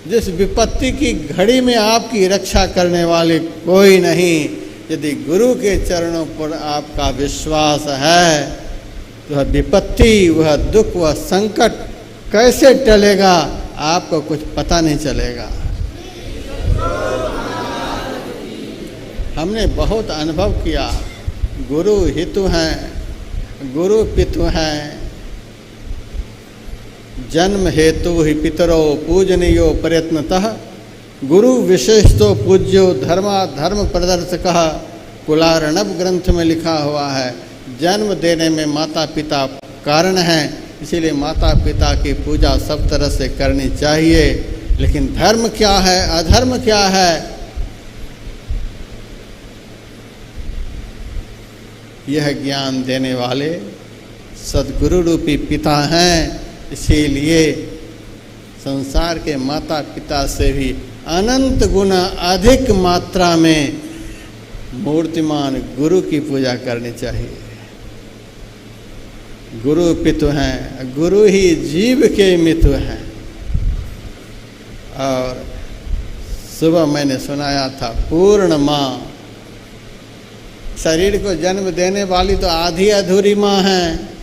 जिस विपत्ति की घड़ी में आपकी रक्षा करने वाले कोई नहीं, यदि गुरु के चरणों पर आपका विश्वास है तो वह विपत्ति, वह दुख, वह संकट कैसे टलेगा आपको कुछ पता नहीं चलेगा। हमने बहुत अनुभव किया। गुरु हितु हैं, गुरु पितु हैं। जन्म हेतु ही पितरो पूजनीयो प्रयत्नतः, गुरु विशेषतो पूज्यो धर्मा धर्म प्रदर्शकः, कुलार्णव ग्रंथ में लिखा हुआ है। जन्म देने में माता पिता कारण हैं, इसीलिए माता पिता की पूजा सब तरह से करनी चाहिए। लेकिन धर्म क्या है, अधर्म क्या है, यह ज्ञान देने वाले सद्गुरु रूपी पिता हैं। इसीलिए संसार के माता पिता से भी अनंत गुना अधिक मात्रा में मूर्तिमान गुरु की पूजा करनी चाहिए। गुरु पितु हैं, गुरु ही जीव के मितु हैं। और सुबह मैंने सुनाया था, पूर्ण माँ, शरीर को जन्म देने वाली तो आधी अधूरी माँ है,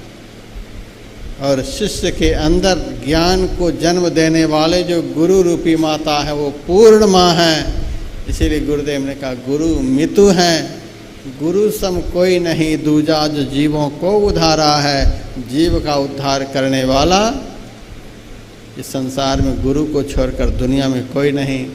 और शिष्य के अंदर ज्ञान को जन्म देने वाले जो गुरु रूपी माता है वो पूर्ण माँ है। इसीलिए गुरुदेव ने कहा गुरु मितु हैं, गुरु सम कोई नहीं दूजा, जो जीवों को उद्धारा है। जीव का उद्धार करने वाला इस संसार में गुरु को छोड़कर दुनिया में कोई नहीं।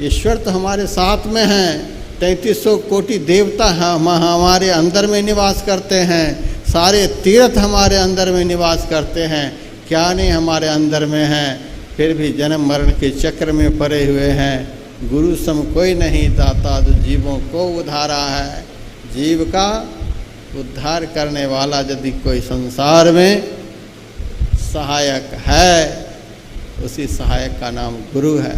ईश्वर तो हमारे साथ में हैं, 3300 कोटि देवता हमारे अंदर में निवास करते हैं, सारे तीर्थ हमारे अंदर में निवास करते हैं, क्या नहीं हमारे अंदर में हैं, फिर भी जन्म मरण के चक्र में पड़े हुए हैं। गुरु सम कोई नहीं दाता, जो जीवों को उद्धारा है। जीव का उद्धार करने वाला यदि कोई संसार में सहायक है, उसी सहायक का नाम गुरु है।